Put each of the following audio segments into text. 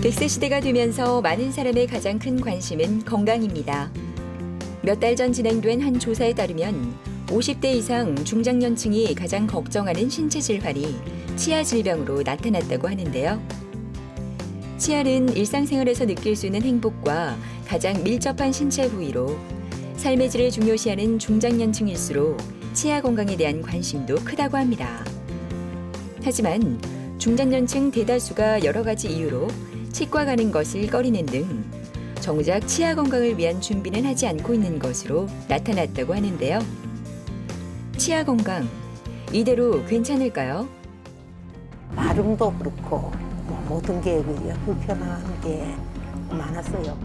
100세 시대가 되면서 많은 사람의 가장 큰 관심은 건강입니다. 몇 달 전 진행된 한 조사에 따르면 50대 이상 중장년층이 가장 걱정하는 신체 질환이 치아 질병으로 나타났다고 하는데요. 치아는 일상생활에서 느낄 수 있는 행복과 가장 밀접한 신체 부위로 삶의 질을 중요시하는 중장년층일수록 치아 건강에 대한 관심도 크다고 합니다. 하지만 중장년층 대다수가 여러 가지 이유로 치과 가는 것을 꺼리는 등 정작 치아 건강을 위한 준비는 하지 않고 있는 것으로 나타났다고 하는데요. 치아 건강, 이대로 괜찮을까요? 발음도 그렇고 모든 게 불편한 게 많았어요.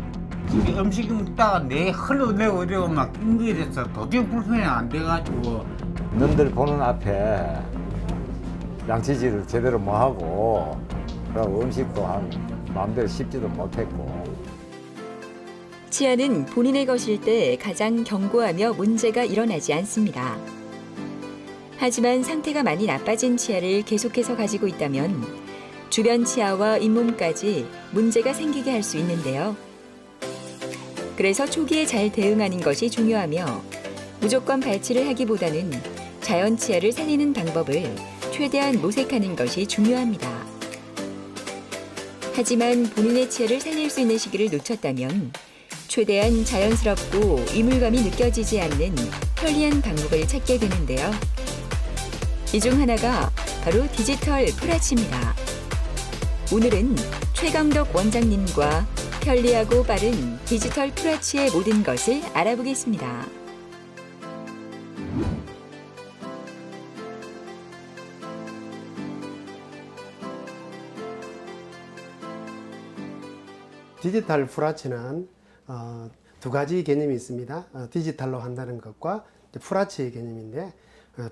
음식 먹다가 내 흘러내고 이러고 막 낑기려서 도저히 불편이 안 돼가지고. 남들 보는 앞에 양치질을 제대로 못하고 그리고 음식도 마음대로 씹지도 못했고. 치아는 본인의 것일 때 가장 견고하며 문제가 일어나지 않습니다. 하지만 상태가 많이 나빠진 치아를 계속해서 가지고 있다면 주변 치아와 잇몸까지 문제가 생기게 할 수 있는데요. 그래서 초기에 잘 대응하는 것이 중요하며 무조건 발치를 하기보다는 자연 치아를 살리는 방법을 최대한 모색하는 것이 중요합니다. 하지만 본인의 치아를 살릴 수 있는 시기를 놓쳤다면 최대한 자연스럽고 이물감이 느껴지지 않는 편리한 방법을 찾게 되는데요. 이 중 하나가 바로 디지털 풀아치입니다. 오늘은 최강덕 원장님과 편리하고 빠른 디지털 풀아치의 모든 것을 알아보겠습니다. 디지털 풀아치는 두 가지 개념이 있습니다. 디지털로 한다는 것과 풀아치의 개념인데,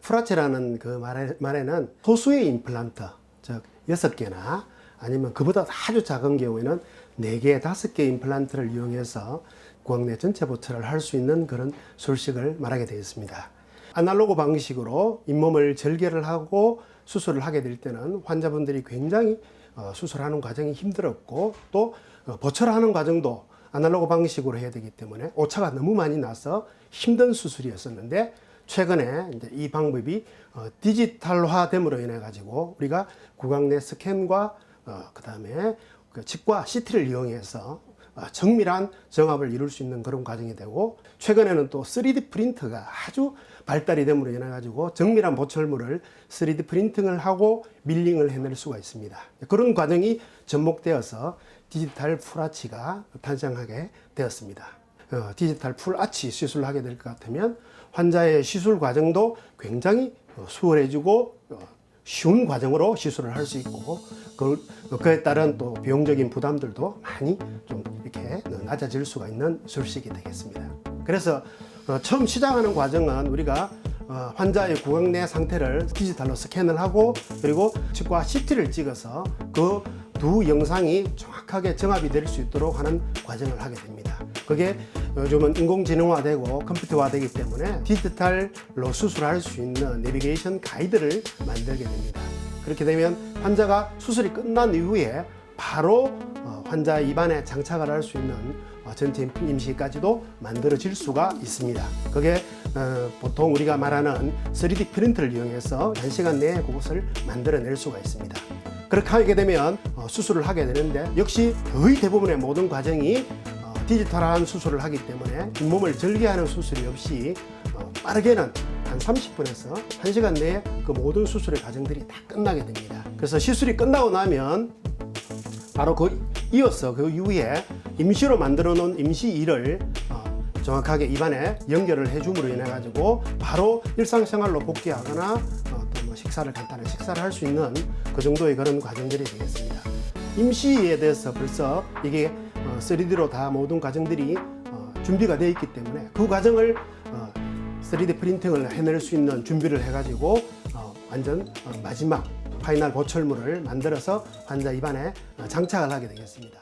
풀아치라는 그 말에는 소수의 임플란트, 즉 6개나 아니면 그보다 아주 작은 경우에는 4개, 5개 임플란트를 이용해서 구강내 전체 보철을 할 수 있는 그런 술식을 말하게 되어 있습니다. 아날로그 방식으로 잇몸을 절개를 하고 수술을 하게 될 때는 환자분들이 굉장히 수술하는 과정이 힘들었고, 또 보철하는 과정도 아날로그 방식으로 해야 되기 때문에 오차가 너무 많이 나서 힘든 수술이었었는데, 최근에 이제 이 방법이 디지털화됨으로 인해 가지고 우리가 구강내 스캔과 그다음에 그 치과 CT를 이용해서 정밀한 정압을 이룰 수 있는 그런 과정이 되고, 최근에는 또 3D 프린터가 아주 발달이 됨으로 인해 가지고 정밀한 보철물을 3D 프린팅을 하고 밀링을 해낼 수가 있습니다. 그런 과정이 접목되어서 디지털 풀아치가 탄생하게 되었습니다. 디지털 풀아치 시술을 하게 될 것 같으면 환자의 시술 과정도 굉장히 수월해지고 쉬운 과정으로 시술을 할 수 있고, 그에 따른 또 비용적인 부담들도 많이 좀 이렇게 낮아질 수가 있는 술식이 되겠습니다. 그래서 처음 시작하는 과정은 우리가 환자의 구강내 상태를 디지털로 스캔을 하고, 그리고 치과 CT를 찍어서 그 두 영상이 정확하게 정합이 될 수 있도록 하는 과정을 하게 됩니다. 그게 요즘은 인공지능화되고 컴퓨터화되기 때문에 디지털로 수술할 수 있는 내비게이션 가이드를 만들게 됩니다. 그렇게 되면 환자가 수술이 끝난 이후에 바로 환자 입안에 장착을 할 수 있는 전체 임시까지도 만들어질 수가 있습니다. 그게 보통 우리가 말하는 3D 프린터를 이용해서 1시간 내에 그것을 만들어낼 수가 있습니다. 그렇게 하게 되면 수술을 하게 되는데, 역시 거의 대부분의 모든 과정이 디지털한 수술을 하기 때문에 잇몸을 절개하는 수술이 없이 빠르게는 한 30분에서 1시간 내에 그 모든 수술의 과정들이 다 끝나게 됩니다. 그래서 시술이 끝나고 나면 바로 이어서 그 이후에 임시로 만들어 놓은 임시이를 정확하게 입안에 연결을 해줌으로 인해 가지고 바로 일상생활로 복귀하거나 또 뭐 식사를 간단한 식사를 할 수 있는 그 정도의 그런 과정들이 되겠습니다. 임시에 대해서 벌써 이게 3D로 다 모든 과정들이 준비가 되어 있기 때문에 그 과정을 3D 프린팅을 해낼 수 있는 준비를 해가지고 완전 마지막 파이널 보철물을 만들어서 환자 입안에 장착을 하게 되겠습니다.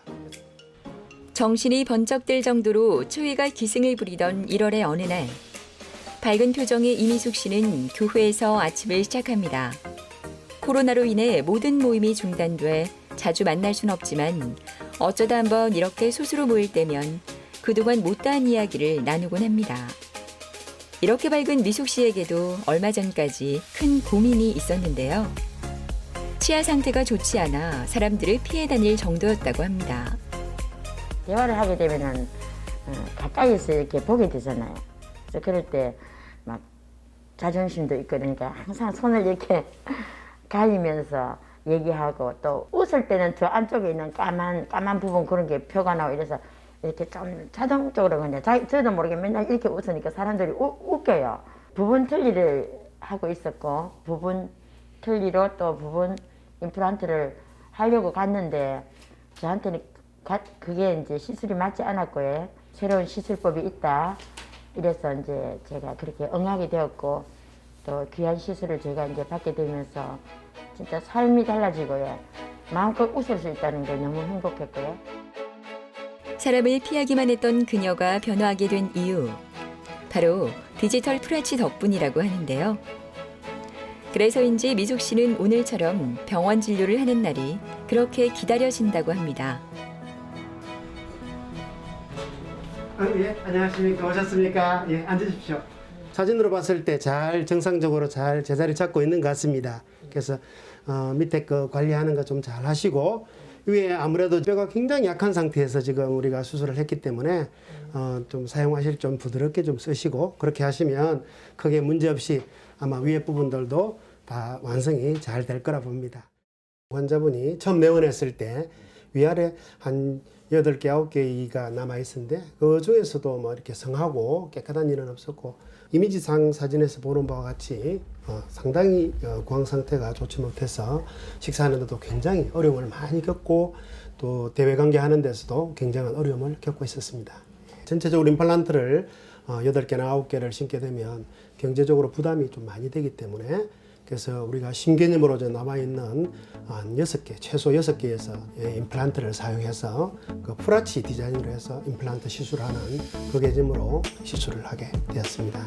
정신이 번쩍 들 정도로 추위가 기승을 부리던 1월의 어느 날, 밝은 표정의 이미숙 씨는 교회에서 아침을 시작합니다. 코로나로 인해 모든 모임이 중단돼 자주 만날 순 없지만 어쩌다 한번 이렇게 소수로 모일 때면 그동안 못다한 이야기를 나누곤 합니다. 이렇게 밝은 미숙 씨에게도 얼마 전까지 큰 고민이 있었는데요. 치아 상태가 좋지 않아 사람들을 피해 다닐 정도였다고 합니다. 대화를 하게 되면은 가까이서 이렇게 보게 되잖아요. 그래서 그럴 때 막 자존심도 있고 그러니까 항상 손을 이렇게 가리면서 얘기하고 또 웃을 때는 저 안쪽에 있는 까만 부분 그런 게 표가 나고 이래서 이렇게 좀 자동적으로 그냥 저도 모르게 맨날 이렇게 웃으니까 사람들이 웃겨요. 부분 틀니를 하고 있었고 부분 틀니로 또 부분 임플란트를 하려고 갔는데 저한테는 그게 이제 시술이 맞지 않았고요. 새로운 시술법이 있다. 이래서 이제 제가 그렇게 응하게 되었고 또 귀한 시술을 제가 이제 받게 되면서 진짜 삶이 달라지고요. 마음껏 웃을 수 있다는 게 너무 행복했고요. 사람을 피하기만 했던 그녀가 변화하게 된 이유, 바로 디지털 프라치 덕분이라고 하는데요. 그래서인지 미숙 씨는 오늘처럼 병원 진료를 하는 날이 그렇게 기다려진다고 합니다. 예, 안녕하십니까. 오셨습니까? 예, 앉으십시오. 사진으로 봤을 때 잘 정상적으로 잘 제자리 잡고 있는 것 같습니다. 그래서 밑에 거 관리하는 거 좀 잘 하시고 위에 아무래도 뼈가 굉장히 약한 상태에서 지금 우리가 수술을 했기 때문에 좀 사용하실 좀 부드럽게 좀 쓰시고 그렇게 하시면 크게 문제 없이 아마 위에 부분들도 다 완성이 잘 될 거라 봅니다. 환자분이 처음 내원했을 때 위아래 한 8개, 9개 이가 남아 있었는데 그 중에서도 뭐 이렇게 성하고 깨끗한 일은 없었고 이미지상 사진에서 보는 바와 같이 상당히 구강 상태가 좋지 못해서 식사하는데도 굉장히 어려움을 많이 겪고 또 대외 관계 하는 데서도 굉장한 어려움을 겪고 있었습니다. 전체적으로 임플란트를 8개나 9개를 심게 되면 경제적으로 부담이 좀 많이 되기 때문에 그래서 우리가 신개념으로 남아있는 한 6개, 최소 6개에서 임플란트를 사용해서 그 프라치 디자인으로 해서 임플란트 시술하는 그 개념으로 시술을 하게 되었습니다.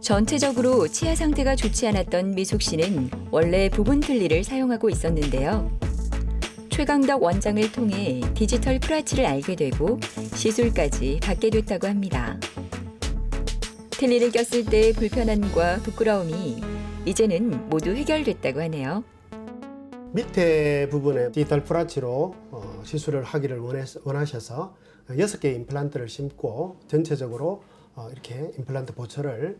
전체적으로 치아 상태가 좋지 않았던 미숙 씨는 원래 부분 틀니를 사용하고 있었는데요. 최강덕 원장을 통해 디지털 프라치를 알게 되고 시술까지 받게 됐다고 합니다. 틀니를 꼈을 때의 불편함과 부끄러움이 이제는 모두 해결됐다고 하네요. 밑에 부분에 디지털 프라치로 시술을 하기를 원하셔서 6개의 임플란트를 심고 전체적으로 이렇게 임플란트 보철을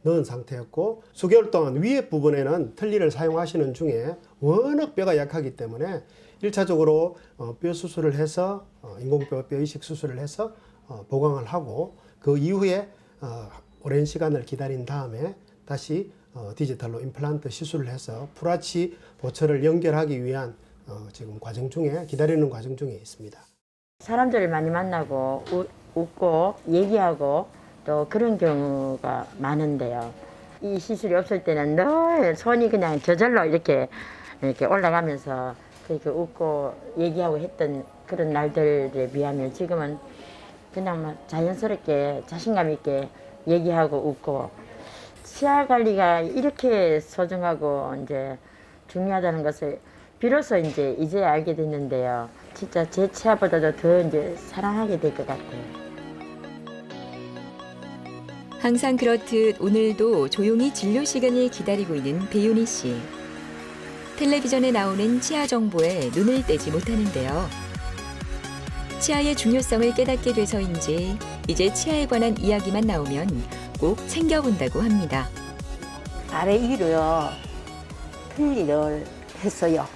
넣은 상태였고 수개월 동안 위에 부분에는 틀니를 사용하시는 중에 워낙 뼈가 약하기 때문에 1차적으로 뼈 수술을 해서 인공뼈 뼈 이식 수술을 해서 보강을 하고 그 이후에 오랜 시간을 기다린 다음에 다시 디지털로 임플란트 시술을 해서 프라치 보철을 연결하기 위한 지금 과정 중에 기다리는 과정 중에 있습니다. 사람들을 많이 만나고 웃고 얘기하고 또 그런 경우가 많은데요. 이 시술이 없을 때는 늘 손이 그냥 저절로 이렇게 올라가면서 그렇게 웃고 얘기하고 했던 그런 날들에 비하면 지금은 그냥 막 자연스럽게 자신감 있게 얘기하고 웃고 치아 관리가 이렇게 소중하고 이제 중요하다는 것을 비로소 이제 알게 됐는데요. 진짜 제 치아보다도 더 이제 사랑하게 될 것 같아요. 항상 그렇듯 오늘도 조용히 진료 시간을 기다리고 있는 배윤희 씨. 텔레비전에 나오는 치아 정보에 눈을 떼지 못하는데요. 치아의 중요성을 깨닫게 돼서인지 이제 치아에 관한 이야기만 나오면 꼭 챙겨본다고 합니다. 아래 위로요 틀니를 했어요.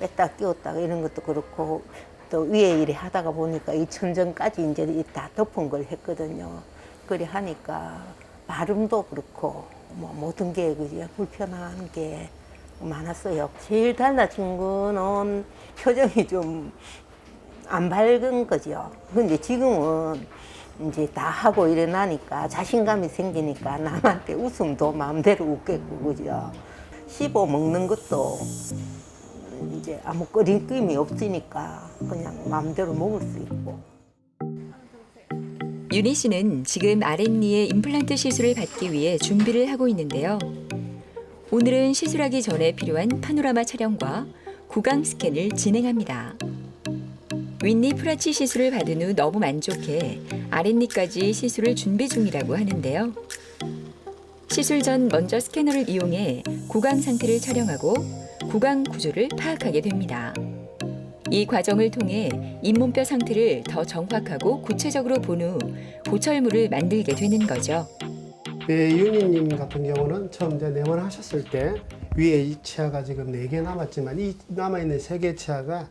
뺐다 끼웠다가 이런 것도 그렇고 또 위에 일에 하다가 보니까 이 천정까지 이제 다 덮은 걸 했거든요. 그래 하니까 발음도 그렇고 뭐 모든 게 그죠 불편한 게 많았어요. 제일 달라진 거는 표정이 좀 안 밝은 거죠. 근데 지금은 이제 다 하고 일어나니까 자신감이 생기니까 남한테 웃음도 마음대로 웃겠고 그죠. 씹어 먹는 것도 이제 아무 꺼림낌이 없으니까 그냥 마음대로 먹을 수 있고. 윤희 씨는 지금 아랫니에 임플란트 시술을 받기 위해 준비를 하고 있는데요. 오늘은 시술하기 전에 필요한 파노라마 촬영과 구강 스캔을 진행합니다. 윗니 프라치 시술을 받은 후 너무 만족해 아랫니까지 시술을 준비 중이라고 하는데요. 시술 전 먼저 스캐너를 이용해 구강 상태를 촬영하고 구강 구조를 파악하게 됩니다. 이 과정을 통해 잇몸뼈 상태를 더 정확하고 구체적으로 본 후 보철물을 만들게 되는 거죠. 윤희님 같은 경우는 처음 이제 내원하셨을 때 위에 이 치아가 지금 4개 남았지만 이 남아있는 3개 치아가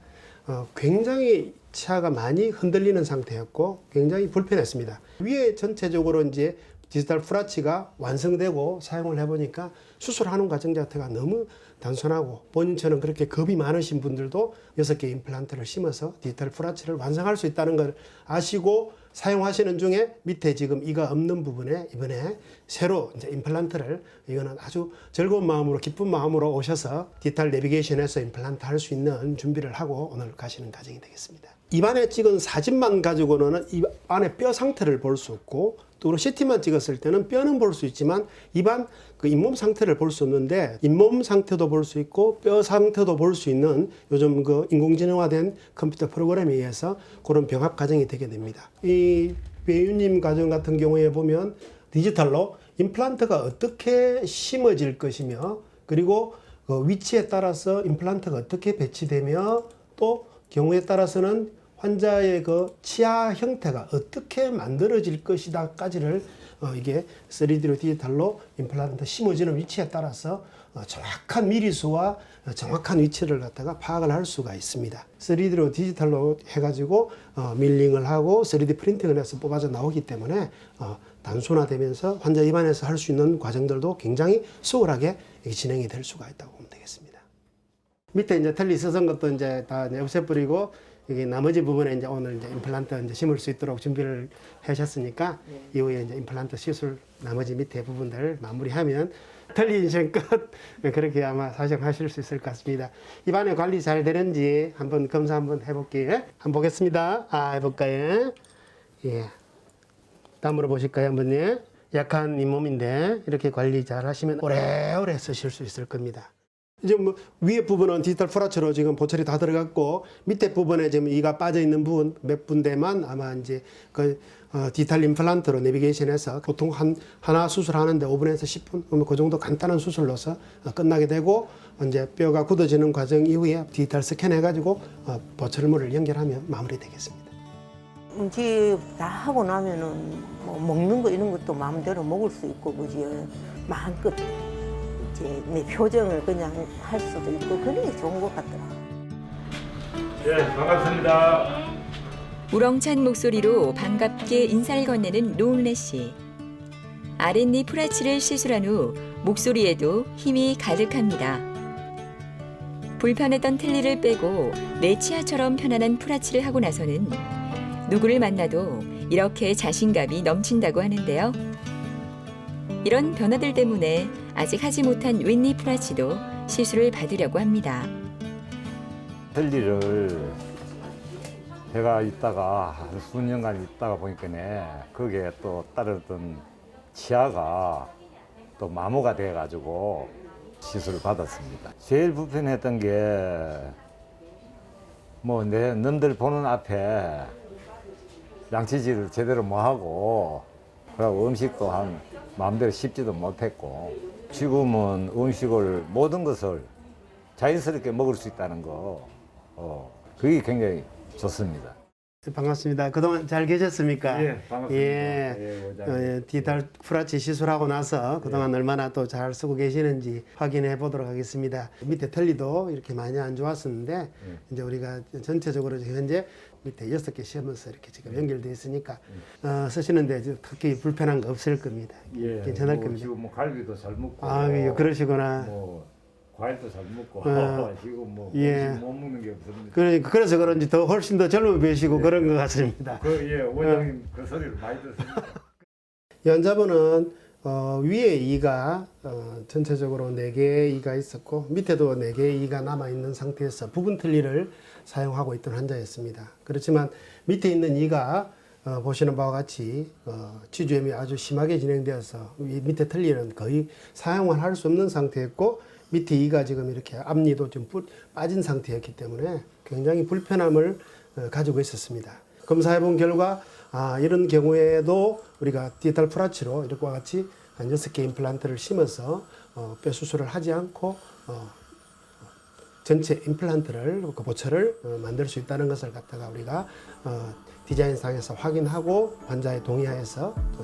굉장히 치아가 많이 흔들리는 상태였고 굉장히 불편했습니다. 위에 전체적으로 이제 디지털 프라치가 완성되고 사용을 해보니까 수술하는 과정 자체가 너무 단순하고 본인처럼 그렇게 겁이 많으신 분들도 6개 임플란트를 심어서 디지털 프라치를 완성할 수 있다는 걸 아시고 사용하시는 중에 밑에 지금 이가 없는 부분에 이번에 새로 이제 임플란트를 이거는 아주 즐거운 마음으로 기쁜 마음으로 오셔서 디지털 내비게이션에서 임플란트 할 수 있는 준비를 하고 오늘 가시는 과정이 되겠습니다. 입안에 찍은 사진만 가지고는 입 안에 뼈 상태를 볼 수 없고 또 CT만 찍었을 때는 뼈는 볼 수 있지만 입안 그 잇몸 상태를 볼 수 없는데 잇몸 상태도 볼 수 있고 뼈 상태도 볼 수 있는 요즘 그 인공지능화된 컴퓨터 프로그램에 의해서 그런 병합 과정이 되게 됩니다. 이 배우님 과정 같은 경우에 보면 디지털로 임플란트가 어떻게 심어질 것이며 그리고 그 위치에 따라서 임플란트가 어떻게 배치되며 또 경우에 따라서는 환자의 그 치아 형태가 어떻게 만들어질 것이다까지를 이게 3D로 디지털로 임플란트 심어지는 위치에 따라서 정확한 미리수와 정확한 위치를 갖다가 파악을 할 수가 있습니다. 3D로 디지털로 해가지고 밀링을 하고 3D 프린팅을 해서 뽑아져 나오기 때문에 단순화되면서 환자 입안에서 할 수 있는 과정들도 굉장히 수월하게 진행이 될 수가 있다고 보면 되겠습니다. 밑에 이제 털리 쓰던 것도 이제 다 없애버리고 여기 나머지 부분에 이제 오늘 이제 임플란트 이제 심을 수 있도록 준비를 하셨으니까 이후에 이제 임플란트 시술 나머지 밑에 부분들 마무리하면 털리 인생 끝 그렇게 아마 사정하실 수 있을 것 같습니다. 입안에 관리 잘 되는지 한번 검사 한번 해볼게요. 한번 보겠습니다. 해볼까요? 예. 다음으로 보실까요, 한번요? 약한 잇몸인데 이렇게 관리 잘 하시면 오래오래 쓰실 수 있을 겁니다. 이제 뭐 위에 부분은 디지털 프라치로 지금 보철이 다 들어갔고 밑에 부분에 지금 이가 빠져 있는 부분 몇 군데만 아마 이제 그 디지털 임플란트로 내비게이션해서 보통 하나 수술하는데 5분에서 10분 그 정도 간단한 수술로서 끝나게 되고 이제 뼈가 굳어지는 과정 이후에 디지털 스캔해가지고 보철물을 연결하면 마무리되겠습니다. 이제 다 하고 나면은 뭐 먹는 거 이런 것도 마음대로 먹을 수 있고 그지 마음껏 이제 내 표정을 그냥 할 수도 있고 그런 게 좋은 것 같더라. 네, 반갑습니다. 우렁찬 목소리로 반갑게 인사를 건네는 노은래 씨. 아랫니 프라치를 시술한 후 목소리에도 힘이 가득합니다. 불편했던 틀니를 빼고 내 치아처럼 편안한 프라치를 하고 나서는 누구를 만나도 이렇게 자신감이 넘친다고 하는데요. 이런 변화들 때문에 아직 하지 못한 윗니 프라치도 시술을 받으려고 합니다. 텔리를 제가 있다가 한 수년간 있다가 보니까네 거기에 또 따르던 치아가 또 마모가 돼가지고 시술을 받았습니다. 제일 불편했던 게 뭐 남들 보는 앞에 양치질을 제대로 못하고 그리고 음식도 한 마음대로 씹지도 못했고 지금은 음식을 모든 것을 자연스럽게 먹을 수 있다는 거 그게 굉장히 좋습니다. 반갑습니다. 그동안 잘 계셨습니까? 예, 반갑습니다. 예, 디지털 프라치 시술하고 나서 그동안 얼마나 또 잘 쓰고 계시는지 확인해 보도록 하겠습니다. 밑에 털리도 이렇게 많이 안 좋았었는데 이제 우리가 전체적으로 현재 밑에 6개 시험에서 이렇게 지금 연결되어 있으니까 쓰시는데 특히 불편한 거 없을 겁니다. 예, 괜찮을 뭐 겁니다. 지금 뭐 갈비도 잘 먹고 그러시구나. 뭐 과일도 잘 먹고 지금 뭐 예. 음식 못 먹는 게 없습니다. 그래서 그런지 더 훨씬 더 젊어 보이시고 그런 것 같습니다. 원장님 그 소리를 많이 듣습니다. 환자분은 위에 이가 전체적으로 4개의 이가 있었고 밑에도 4개의 이가 남아있는 상태에서 부분 틀니를 사용하고 있던 환자였습니다. 그렇지만 밑에 있는 이가 보시는 바와 같이 치주염이 아주 심하게 진행되어서 이 밑에 틀니는 거의 사용을 할 수 없는 상태였고 밑에 이가 지금 이렇게 앞니도 좀 빠진 상태였기 때문에 굉장히 불편함을 가지고 있었습니다. 검사해 본 결과 이런 경우에도 우리가 디지털 프라치로 이렇게 같이 한 6개 임플란트를 심어서 뼈 수술을 하지 않고 전체 임플란트를 그 보철을 만들 수 있다는 것을 갖다가 우리가 디자인상에서 확인하고 환자의 동의하에서 또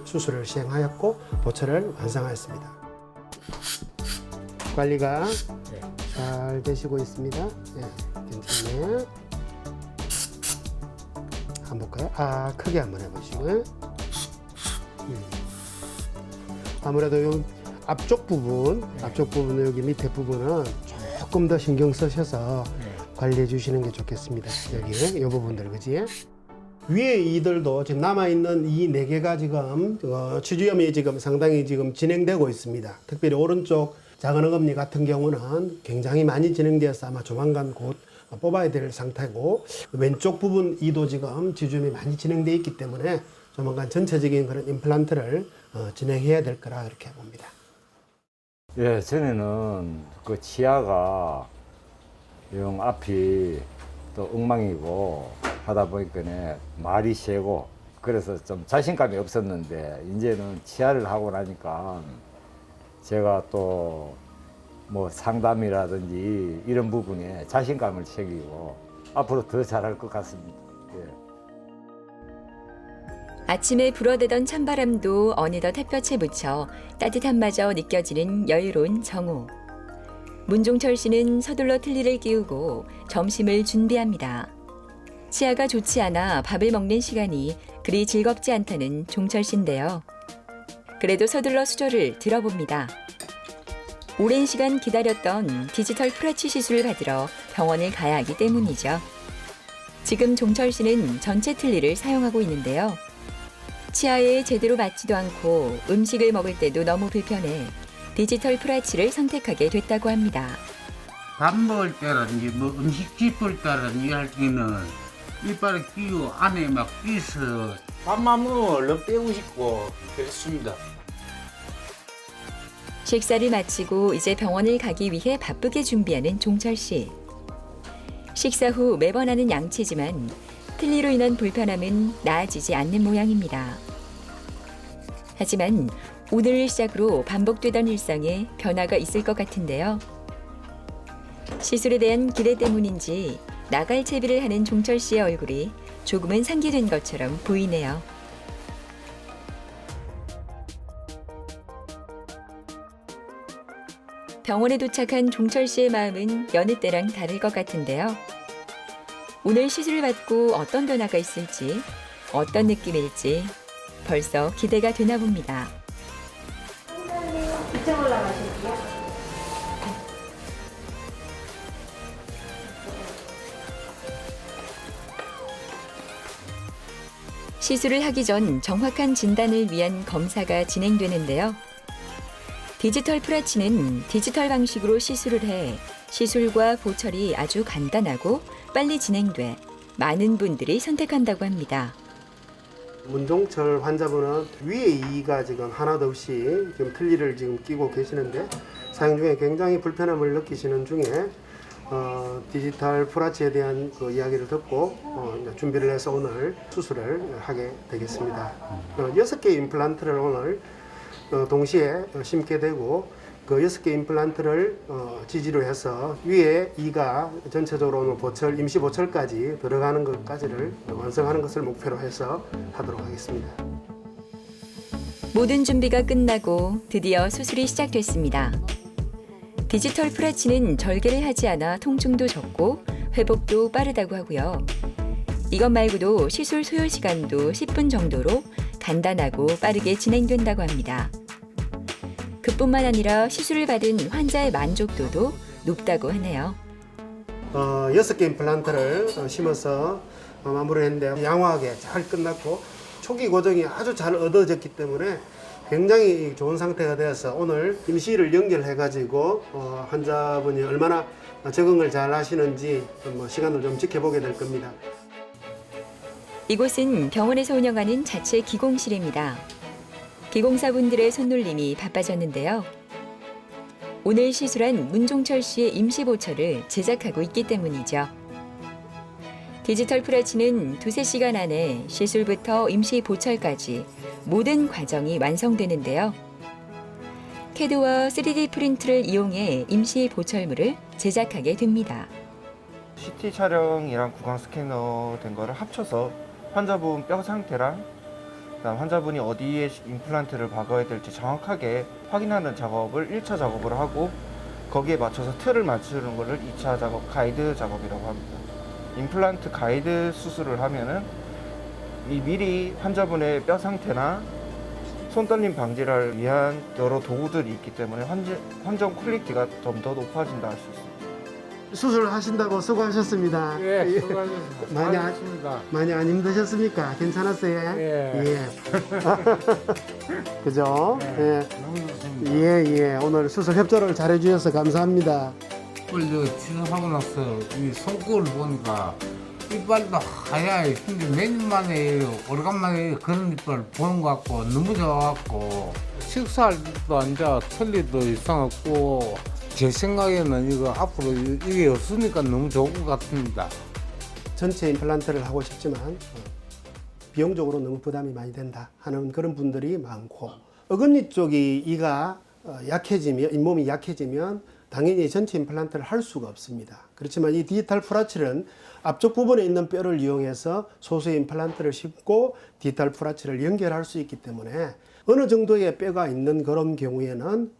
수술을 시행하였고 보철을 완성하였습니다. 관리가 잘 되시고 있습니다. 괜찮네요. 한번 볼까요? 크게 한번 해보시고요. 아무래도 요 앞쪽 부분 여기 밑에 부분은 조금 더 신경 쓰셔서 관리해 주시는 게 좋겠습니다. 여기 이 부분들, 그지? 위에 이들도 지금 남아있는 이 4개가 지금 치주염이 지금 상당히 지금 진행되고 있습니다. 특별히 오른쪽 작은 어금니 같은 경우는 굉장히 많이 진행되어서 아마 조만간 곧 뽑아야 될 상태고, 왼쪽 부분 이도 지금 치주염이 많이 진행되어 있기 때문에 조만간 전체적인 그런 임플란트를 진행해야 될 거라 이렇게 봅니다. 예, 전에는 그 치아가 영 앞이 또 엉망이고 하다 보니까 말이 세고 그래서 좀 자신감이 없었는데 이제는 치아를 하고 나니까 제가 또 뭐 상담이라든지 이런 부분에 자신감을 챙기고 앞으로 더 잘할 것 같습니다. 예. 아침에 불어대던 찬바람도 어느덧 햇볕에 묻혀 따뜻함마저 느껴지는 여유로운 정오. 문종철 씨는 서둘러 틀니를 끼우고 점심을 준비합니다. 치아가 좋지 않아 밥을 먹는 시간이 그리 즐겁지 않다는 종철 씨인데요. 그래도 서둘러 수저를 들어봅니다. 오랜 시간 기다렸던 디지털 프라치 시술을 받으러 병원을 가야 하기 때문이죠. 지금 종철 씨는 전체 틀니를 사용하고 있는데요. 치아에 제대로 맞지도 않고 음식을 먹을 때도 너무 불편해 디지털 프라치를 선택하게 됐다고 합니다. 밥 먹을 때라든지 뭐 음식 짚을 때라든지 할 때는 이빨에 끼고 안에 막 끼서 밥만 먹으면 얼른 빼고 싶고 그렇습니다. 식사를 마치고 이제 병원을 가기 위해 바쁘게 준비하는 종철 씨. 식사 후 매번 하는 양치지만 틀니로 인한 불편함은 나아지지 않는 모양입니다. 하지만 오늘을 시작으로 반복되던 일상에 변화가 있을 것 같은데요. 시술에 대한 기대 때문인지 나갈 채비를 하는 종철 씨의 얼굴이 조금은 상기된 것처럼 보이네요. 병원에 도착한 종철 씨의 마음은 여느 때랑 다를 것 같은데요. 오늘 시술을 받고 어떤 변화가 있을지, 어떤 느낌일지 벌써 기대가 되나 봅니다. 시술을 하기 전 정확한 진단을 위한 검사가 진행되는데요. 디지털 프라치는 디지털 방식으로 시술을 해 시술과 보철이 아주 간단하고 빨리 진행돼 많은 분들이 선택한다고 합니다. 문종철 환자분은 위에 이가 지금 하나도 없이 지금 틀니를 지금 끼고 계시는데 사용 중에 굉장히 불편함을 느끼시는 중에 디지털 프라치에 대한 그 이야기를 듣고 이제 준비를 해서 오늘 수술을 하게 되겠습니다. 6개 임플란트를 오늘 동시에 심게 되고 그 6개 임플란트를 지지로 해서 위에 이가 전체적으로 오늘 보철, 임시 보철까지 들어가는 것까지를 완성하는 것을 목표로 해서 하도록 하겠습니다. 모든 준비가 끝나고 드디어 수술이 시작됐습니다. 디지털 프라치는 절개를 하지 않아 통증도 적고 회복도 빠르다고 하고요. 이것 말고도 시술 소요 시간도 10분 정도로 간단하고 빠르게 진행된다고 합니다. 그뿐만 아니라 시술을 받은 환자의 만족도도 높다고 하네요. 6개 임플란트를 심어서 마무리했는데 양호하게 잘 끝났고 초기 고정이 아주 잘 얻어졌기 때문에 굉장히 좋은 상태가 되어서 오늘 임시를 연결해가지고 환자분이 얼마나 적응을 잘 하시는지 시간을 좀 지켜보게 될 겁니다. 이곳은 병원에서 운영하는 자체 기공실입니다. 기공사분들의 손놀림이 바빠졌는데요. 오늘 시술한 문종철 씨의 임시보철을 제작하고 있기 때문이죠. 디지털 프라치는 2~3시간 안에 시술부터 임시 보철까지 모든 과정이 완성되는데요. CAD와 3D 프린트를 이용해 임시 보철물을 제작하게 됩니다. CT 촬영이랑 구강 스캐너 된 거를 합쳐서 환자분 뼈 상태랑 그다음 환자분이 어디에 임플란트를 박아야 될지 정확하게 확인하는 작업을 1차 작업을 하고 거기에 맞춰서 틀을 맞추는 거를 2차 작업, 가이드 작업이라고 합니다. 임플란트 가이드 수술을 하면은 이 미리 환자분의 뼈 상태나 손떨림 방지를 위한 여러 도구들이 있기 때문에 환정 퀄리티가 좀 더 높아진다 할 수 있습니다. 수술하신다고 수고하셨습니다. 예, 수고하셨습니다. 많이 수고하셨습니다. 많이 안 힘드셨습니까? 괜찮았어요? 예. 그죠? 예. 너무 좋습니다. 예. 오늘 수술 협조를 잘해 주셔서 감사합니다. 이빨 치료하고 나서 이 손꼽을 보니까 이빨도 하얗게 근데 몇 년 만에 오래간만에 그런 이빨 보는 것 같고 너무 좋아갖고 식사할 때도 앉아 틀리도 이상하고 제 생각에는 이거 앞으로 이게 없으니까 너무 좋은 것 같습니다. 전체 임플란트를 하고 싶지만 비용적으로 너무 부담이 많이 된다 하는 그런 분들이 많고, 어금니 쪽이 이가 약해지면, 잇몸이 약해지면 당연히 전체 임플란트를 할 수가 없습니다. 그렇지만 이 디지털 프라치는 앞쪽 부분에 있는 뼈를 이용해서 소수의 임플란트를 심고 디지털 프라치를 연결할 수 있기 때문에 어느 정도의 뼈가 있는 그런 경우에는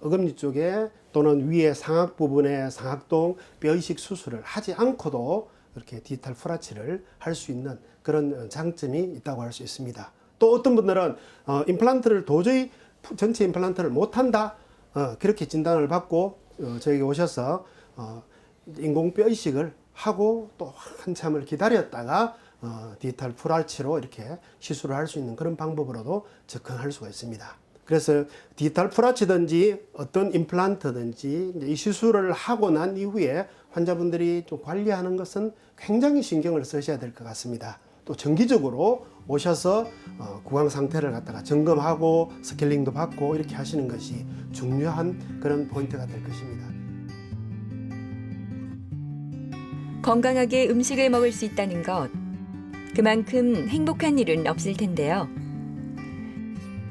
어금니 쪽에 또는 위에 상악 부분에 상악동 뼈이식 수술을 하지 않고도 이렇게 디지털 프라치를 할 수 있는 그런 장점이 있다고 할 수 있습니다. 또 어떤 분들은 임플란트를 도저히 전체 임플란트를 못한다, 그렇게 진단을 받고 저에게 오셔서 인공뼈 이식을 하고 또 한참을 기다렸다가 디지털 프라치로 이렇게 시술을 할 수 있는 그런 방법으로도 접근할 수가 있습니다. 그래서 디지털 프라치든지 어떤 임플란트든지 이 시술을 하고 난 이후에 환자분들이 좀 관리하는 것은 굉장히 신경을 쓰셔야 될 것 같습니다. 또 정기적으로 오셔서 구강 상태를 갖다가 점검하고 스케일링도 받고 이렇게 하시는 것이 중요한 그런 포인트가 될 것입니다. 건강하게 음식을 먹을 수 있다는 것, 그만큼 행복한 일은 없을 텐데요.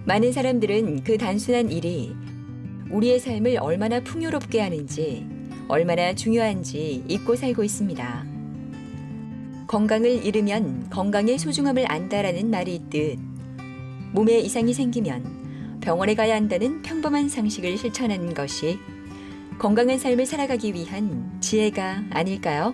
많은 사람들은 그 단순한 일이 우리의 삶을 얼마나 풍요롭게 하는지, 얼마나 중요한지 잊고 살고 있습니다. 건강을 잃으면 건강의 소중함을 안다라는 말이 있듯 몸에 이상이 생기면 병원에 가야 한다는 평범한 상식을 실천하는 것이 건강한 삶을 살아가기 위한 지혜가 아닐까요?